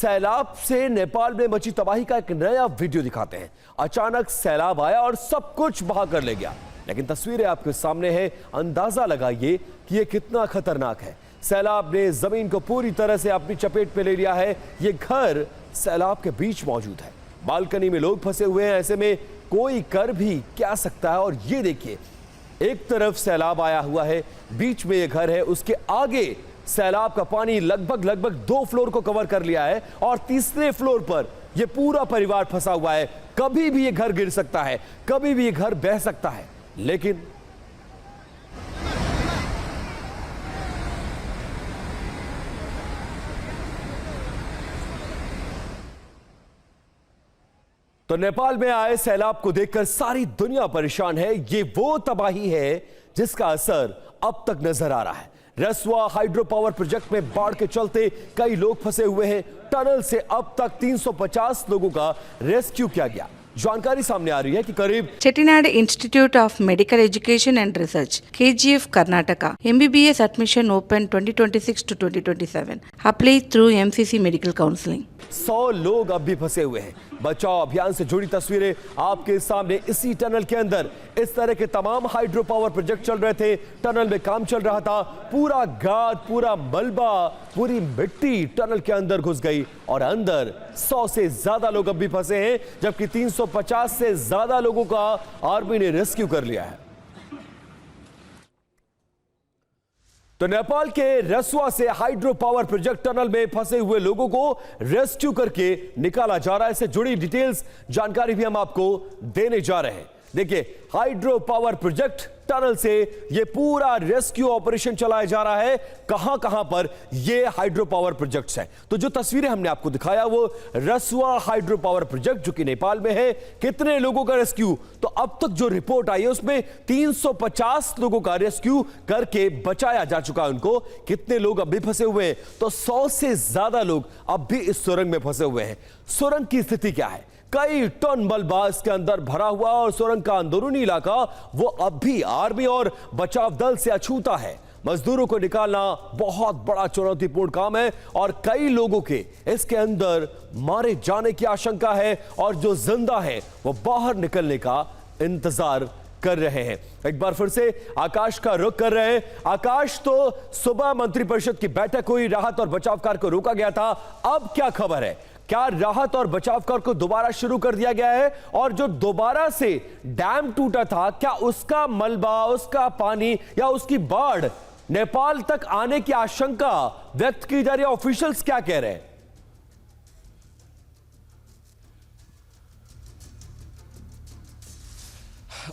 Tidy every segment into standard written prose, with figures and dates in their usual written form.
सैलाब से नेपाल में मची तबाही का एक नया वीडियो दिखाते हैं। अचानक सैलाब आया और सब कुछ बहा कर ले गया, लेकिन तस्वीरें आपके सामने है। अंदाजा लगाइए कि यह कितना खतरनाक है। सैलाब ने जमीन को पूरी तरह से अपनी चपेट में ले लिया है। यह घर सैलाब के बीच मौजूद है, बालकनी में लोग फंसे हुए हैं। ऐसे में कोई कर भी क्या सकता है। और ये देखिए, एक तरफ सैलाब आया हुआ है, बीच में यह घर है, उसके आगे सैलाब का पानी लगभग 2 फ्लोर को कवर कर लिया है और तीसरे फ्लोर पर यह पूरा परिवार फंसा हुआ है। कभी भी यह घर गिर सकता है, कभी भी यह घर बह सकता है। लेकिन तो नेपाल में आए सैलाब को देखकर सारी दुनिया परेशान है। ये वो तबाही है जिसका असर अब तक नजर आ रहा है। रसुआ हाइड्रो पावर प्रोजेक्ट में बाढ़ के चलते कई लोग फंसे हुए हैं। टनल से अब तक 350 लोगों का रेस्क्यू किया गया। जानकारी सामने आ रही है कि करीब Chettinad Institute of Medical Education and Research, KGF Karnataka, MBBS admission open 2026 to 2027. Apply through MCC Medical Counseling. 100 लोग अब भी फंसे हुए हैं। बचाव अभियान से जुड़ी तस्वीरें आपके सामने। इसी टनल के अंदर इस तरह के तमाम हाइड्रो पावर प्रोजेक्ट चल रहे थे। टनल में काम चल रहा था। पूरा गाद, पूरा मलबा, पूरी मिट्टी टनल के अंदर घुस गई और अंदर 100 से ज्यादा लोग अब भी फंसे हैं, जबकि 350 से ज्यादा लोगों का आर्मी ने रेस्क्यू कर लिया है। तो नेपाल के रसुआ से हाइड्रो पावर प्रोजेक्ट टनल में फंसे हुए लोगों को रेस्क्यू करके निकाला जा रहा है। इससे जुड़ी डिटेल्स जानकारी भी हम आपको देने जा रहे हैं। देखिए, हाइड्रो पावर प्रोजेक्ट टनल से ये पूरा रेस्क्यू ऑपरेशन चलाया जा रहा है। कहां पर ये हाइड्रो पावर प्रोजेक्ट्स हैं। तो जो तस्वीरें हमने आपको दिखाया वो रसुआ हाइड्रो पावर प्रोजेक्ट जो कि नेपाल में है। कितने लोगों का रेस्क्यू, तो अब तक जो रिपोर्ट आई है उसमें 350 लोगों का रेस्क्यू करके बचाया जा चुका है उनको। कितने लोग अब भी फंसे हुए हैं, तो 100 से ज्यादा लोग अब भी इस सुरंग में फंसे हुए हैं। सुरंग की स्थिति क्या है? कई टन मलबा इसके अंदर भरा हुआ और सुरंग का अंदरूनी इलाका वो अब भी आर्मी और बचाव दल से अछूता है। मजदूरों को निकालना बहुत बड़ा चुनौतीपूर्ण काम है और कई लोगों के इसके अंदर मारे जाने की आशंका है और जो जिंदा है वो बाहर निकलने का इंतजार कर रहे हैं। एक बार फिर से आकाश का रुख कर रहे हैं। आकाश, तो सुबह मंत्रिपरिषद की बैठक हुई, राहत और बचाव कार्य को रोका गया था। अब क्या खबर है? क्या राहत और बचाव कार्य को दोबारा शुरू कर दिया गया है? और जो दोबारा से डैम टूटा था, क्या उसका मलबा, उसका पानी या उसकी बाढ़ नेपाल तक आने की आशंका व्यक्त की जा रही है? ऑफिशियल्स क्या कह रहे हैं?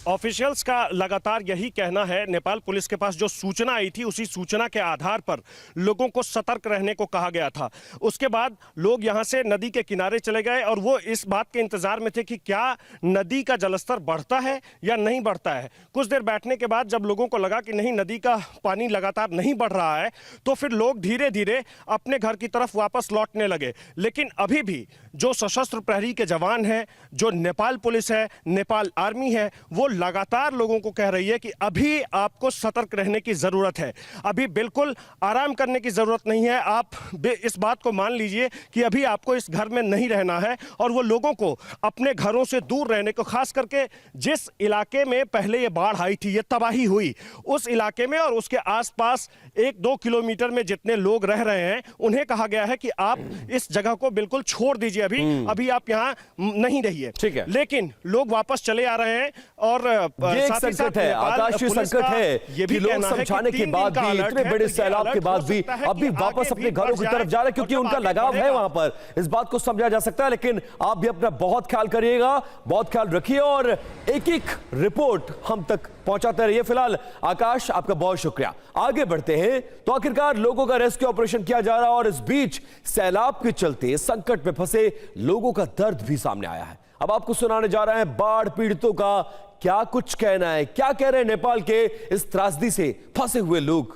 ऑफिशियल्स का लगातार यही कहना है। नेपाल पुलिस के पास जो सूचना आई थी उसी सूचना के आधार पर लोगों को सतर्क रहने को कहा गया था। उसके बाद लोग यहां से नदी के किनारे चले गए और वो इस बात के इंतजार में थे कि क्या नदी का जलस्तर बढ़ता है या नहीं बढ़ता है। कुछ देर बैठने के बाद जब लोगों को लगा कि नहीं, नदी का पानी लगातार नहीं बढ़ रहा है, तो फिर लोग धीरे धीरे अपने घर की तरफ वापस लौटने लगे। लेकिन अभी भी जो सशस्त्र प्रहरी के जवान हैं, जो नेपाल पुलिस है, नेपाल आर्मी है, वो लगातार लोगों को कह रही है कि अभी आपको सतर्क रहने की जरूरत है। अभी बिल्कुल आराम करने की जरूरत नहीं है। आप इस बात को मान लीजिए कि अभी आपको इस घर में नहीं रहना है और वो लोगों को अपने घरों से दूर रहने को, खास करके जिस इलाके में पहले ये बाढ़ आई थी, ये तबाही हुई, उस इलाके में और उसके आसपास 1-2 किलोमीटर में जितने लोग रह रहे हैं उन्हें कहा गया है कि आप इस जगह को बिल्कुल छोड़ दीजिए। अभी आप यहाँ नहीं रहिए। ठीक है। लेकिन लोग वापस चले आ रहे हैं और ये एक संकट है, आकाशीय संकट है। ये भी लोग समझाने के बाद भी, इतने बड़े सैलाब के बाद भी अभी वापस अपने घरों की तरफ जा रहे हैं क्योंकि उनका लगाव है वहां पर। इस बात को समझा जा सकता है, लेकिन आप भी अपना बहुत ख्याल करिएगा, बहुत ख्याल रखिए और एक रिपोर्ट हम तक पहुंचाते रहिए। फिलहाल आकाश, आपका बहुत शुक्रिया। आगे बढ़ते हैं। तो आखिरकार लोगों का रेस्क्यू ऑपरेशन किया जा रहा है और इस बीच सैलाब के चलते संकट में फंसे लोगों का दर्द भी सामने आया है। अब आपको सुनाने जा रहे हैं बाढ़ पीड़ितों का क्या कुछ कहना है, क्या कह रहे हैं नेपाल के इस त्रासदी से फंसे हुए लोग।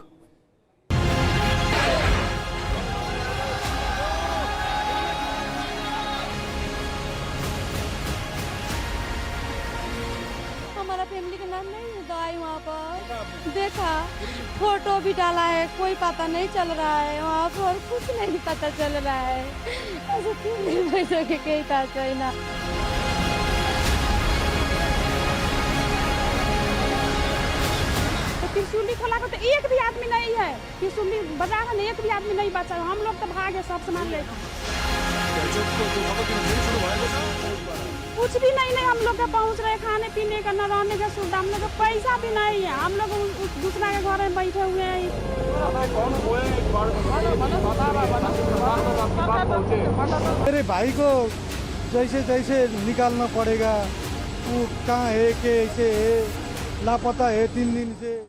हमारा फैमिली का नाम नहीं है, आई वहाँ पर, देखा फोटो भी डाला है, कोई पता नहीं चल रहा है वहाँ पर, कुछ नहीं पता चल रहा है। ऐसे 3 दिन पैसे के कहीं पास है ना। त्रिशूली खोला को तो एक भी आदमी नहीं है, त्रिशूली बजा है, एक भी आदमी नहीं बचा। हम लोग तो भागे, सब सामान लेकर। कुछ भी नहीं, हम लोग का पहुंच रहे, खाने पीने का, न रहने का सुविधा, हम लोग का पैसा भी नहीं है, हम लोग दूसरा के घर में बैठे हुए हैं। मेरे भाई को जैसे जैसे निकालना पड़ेगा, वो कहाँ है, कैसे है, लापता है 3 दिन से।